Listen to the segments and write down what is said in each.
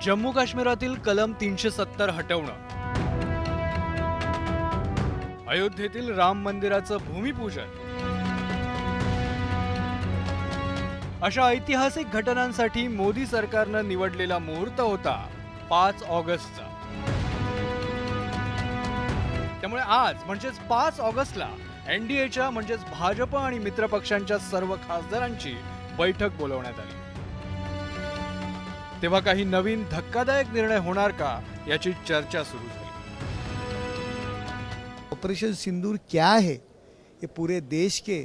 जम्मू काश्मीरातील कलम 370 हटवणं, अयोध्येतील राम मंदिराचं भूमिपूजन अशा ऐतिहासिक घटनांसाठी मोदी सरकारनं निवडलेला मुहूर्त होता 5 ऑगस्टचा। त्यामुळे आज म्हणजेच 5 ऑगस्टला एनडीएच्या म्हणजेच भाजप आणि मित्रपक्षांच्या सर्व खासदारांची बैठक बोलवण्यात आली। तेव्हा काही नवीन धक्कादायक निर्णय होणार का याची चर्चा सुरू झाली। ऑपरेशन सिंदूर क्या है ये पूरे देश के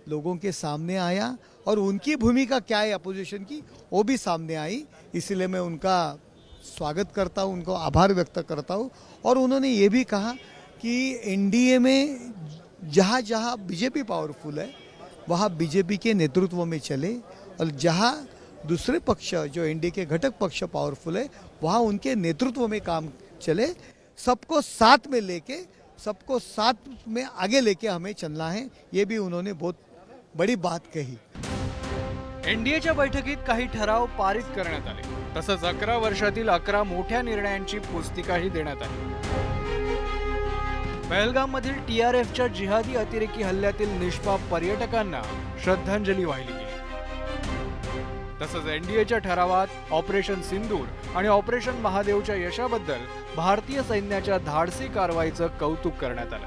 लोगों के सामने आया और उनकी भूमिका क्या है अपोजिशन की वो भी सामने आई। इसलिए मैं उनका स्वागत करता हूँ, उनको आभार व्यक्त करता हूँ। और उन्होंने ये भी कहा कि एनडीए में जहाँ जहाँ बीजेपी पावरफुल है वहाँ बीजेपी के नेतृत्व में चले, और जहाँ दूसरे पक्ष जो एनडीए के घटक पक्ष पावरफुल है वहाँ उनके नेतृत्व में काम चले। सबको साथ में लेके, सबको साथ में आगे लेके हमें चलना है, ये भी उन्होंने बहुत बड़ी बात कही। एनडीएच्या बैठकीत काही ठराव पारित करण्यात आले, तसंच 11 वर्षातील 11 मोठ्या निर्णयांची पुस्तिकाही देण्यात आली। पहलगाम मधील टीआरएफच्या जिहादी अतिरेकी हल्ल्यातील निष्पाप पर्यटकांना श्रद्धांजली वाहिली गेली। तसंच एनडीएच्या ठरावात ऑपरेशन सिंदूर आणि ऑपरेशन महादेवच्या यशाबद्दल भारतीय सैन्याच्या धाडसी कारवाईचं कौतुक करण्यात आलं।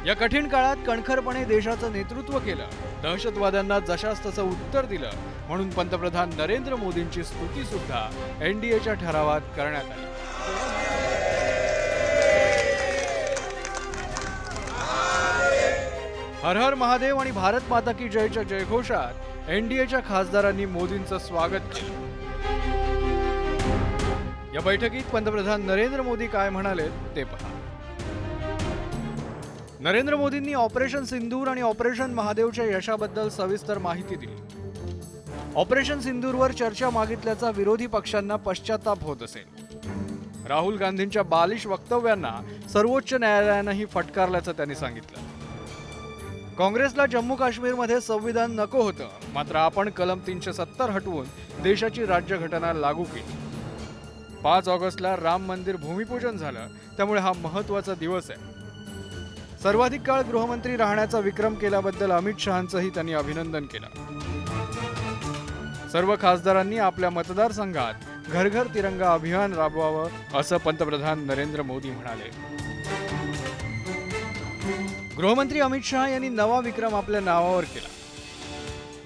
या कठीण काळात कणखरपणे देशाचं नेतृत्व केलं, दहशतवाद्यांना जशास तसं उत्तर दिलं म्हणून पंतप्रधान नरेंद्र मोदींची स्तुती सुद्धा एनडीएच्या ठरावात करण्यात आली। हर हर महादेव आणि भारत माता की जयच्या जयघोषात एनडीएच्या खासदारांनी मोदींचं स्वागत केलं। या बैठकीत पंतप्रधान नरेंद्र मोदी काय म्हणाले ते पहा। नरेंद्र मोदींनी ऑपरेशन सिंदूर आणि ऑपरेशन महादेवच्या यशाबद्दल सविस्तर माहिती दिली। ऑपरेशन सिंदूरवर चर्चा मागितल्याचा विरोधी पक्षांना पश्चाताप होत असेल। राहुल गांधींच्या बालिश वक्तव्यांना सर्वोच्च न्यायालयानंही फटकारल्याचं त्यांनी सांगितलं। काँग्रेसला जम्मू काश्मीरमध्ये संविधान नको होतं, मात्र आपण कलम 370 हटवून देशाची राज्यघटना लागू केली। 5 ऑगस्टला राम मंदिर भूमिपूजन झालं, त्यामुळे हा महत्त्वाचा दिवस आहे। सर्वाधिक काळ गृहमंत्री राहण्याचा विक्रम केल्याबद्दल अमित शहांचंही त्यांनी अभिनंदन केलं। सर्व खासदारांनी आपल्या मतदारसंघात घर घर तिरंगा अभियान राबवावं असं पंतप्रधान नरेंद्र मोदी म्हणाले। गृहमंत्री अमित शहा यांनी नवा विक्रम आपल्या नावावर केला।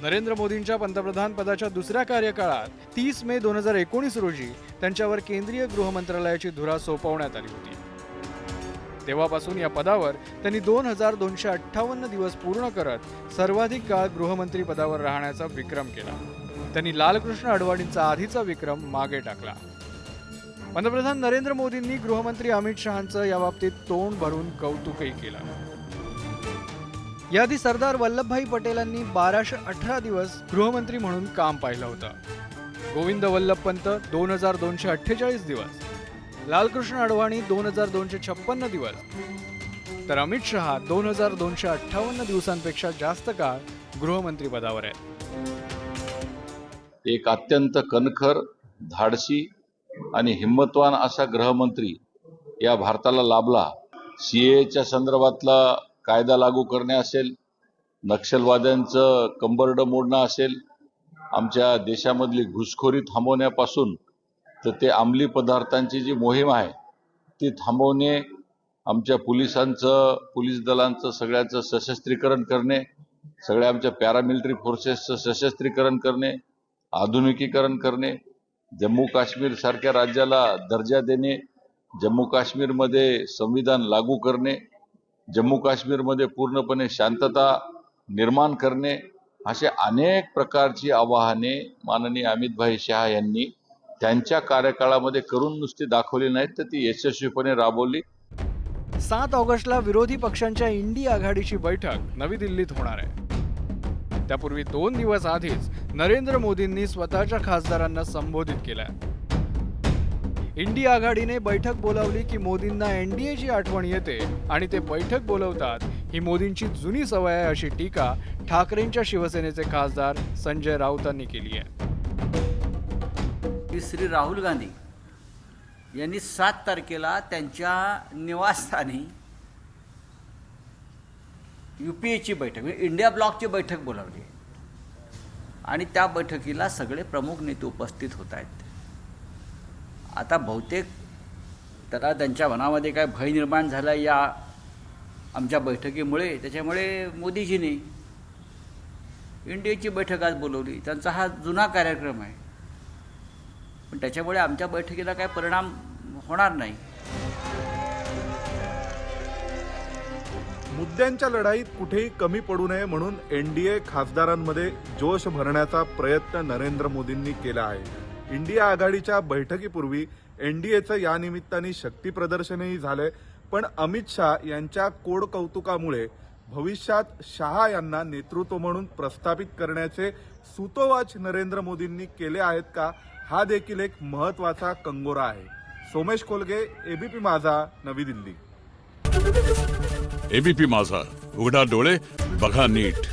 नरेंद्र मोदींच्या पंतप्रधान पदाच्या दुसऱ्या कार्यकाळात 30 मे 2019 रोजी त्यांच्यावर केंद्रीय गृह मंत्रालयाची धुरा सोपवण्यात आली होती। तेव्हापासून या पदावर त्यांनी 2258 दिवस पूर्ण करत सर्वाधिक काळ गृहमंत्री पदावर राहण्याचा विक्रम केला। त्यांनी लालकृष्ण अडवाणींचा आधीचा विक्रम मागे टाकला। पंतप्रधान नरेंद्र मोदींनी गृहमंत्री अमित शहांचं याबाबतीत तोंड भरून कौतुकही केलं। याआधी सरदार वल्लभभाई पटेलांनी 1218 दिवस गृहमंत्री म्हणून काम पाहिलं होतं। गोविंद वल्लभ पंत 2248 दिवस, लालकृष्ण अडवाणी 2256 दिवस, तर अमित शहा 2258 दिवसांपेक्षा जास्त काळ गृहमंत्री पदावर आहेत। एक अत्यंत कणखर, धाडसी आणि हिम्मतवान असा गृहमंत्री या भारताला लाभला। सीएच्या संदर्भातला कायदा लागू करणे असेल, नक्षलवाद्यांचं कंबरड मोडणं असेल, आमच्या देशामधली घुसखोरी थांबवण्यापासून तर ते अंमली पदार्थांची जी मोहीम आहे ती थांबवणे, आमच्या पोलीस दलांचं सगळ्याचं सशस्त्रीकरण करणे, सगळ्या आमच्या पॅरामिलिटरी फोर्सेसचं सशस्त्रीकरण करणे, आधुनिकीकरण करणे, जम्मू काश्मीर सारख्या राज्याला दर्जा देणे, जम्मू काश्मीरमध्ये संविधान लागू करणे, जम्मू काश्मीरमध्ये पूर्णपणे शांतता निर्माण करणे, असे अनेक प्रकारची आवाहने माननीय अमितभाई शहा यांनी त्यांच्या कार्यकाळामध्ये करून नुसती दाखवली नाहीत, तर ती यशस्वीपणे राबवली। 7 ऑगस्टला विरोधी पक्षांच्या इंडी आघाडीची बैठक नवी दिल्लीत होणार आहे। त्यापूर्वी 2 दिवस आधीच नरेंद्र मोदींनी स्वतःच्या खासदारांना संबोधित केलं। इंडी आघाडीने बैठक बोलावली की मोदींना एनडीएची आठवण येते आणि ते बैठक बोलवतात ही मोदींची जुनी सवय आहे, अशी टीका ठाकरेंच्या शिवसेनेचे खासदार संजय राऊतांनी केली आहे। की श्री राहुल गांधी यांनी 7 तारखेला त्यांच्या निवासस्थानी UPAची बैठक म्हणजे इंडिया ब्लॉकची बैठक बोलावली आणि त्या बैठकीला सगळे प्रमुख नेते उपस्थित होत आहेत. आता बहुतेक त्याला त्यांच्या मनामध्ये काय भय निर्माण झाला या आमच्या बैठकीमुळे, त्याच्यामुळे मोदीजींनी इंडियाची बैठक आज बोलवली. त्यांचा हा जुना कार्यक्रम आहे, पण त्याच्यामुळे आमच्या बैठकीला काय परिणाम होणार नाही. मुद्द्यांच्या लढाईत कुठेही कमी पडू नये म्हणून NDA खासदारांमध्ये जोश भरण्याचा प्रयत्न नरेंद्र मोदींनी केला आहे. इंडिया आघाडीच्या बैठकीपूर्वी NDAचं या निमित्ताने शक्ती प्रदर्शनही झालंय. पण अमित शाह यांच्या कोड कौतुकामुळे भविष्यात शहा यांना नेतृत्व म्हणून प्रस्थापित करण्याचे सूतोवाच नरेंद्र मोदींनी केले आहेत का, हा देखील एक महत्वाचा कंगोरा आहे. सोमेश कोलगे, ABP माझा, नवी दिल्ली. ABP माझा, उघडा डोळे बघा नीट.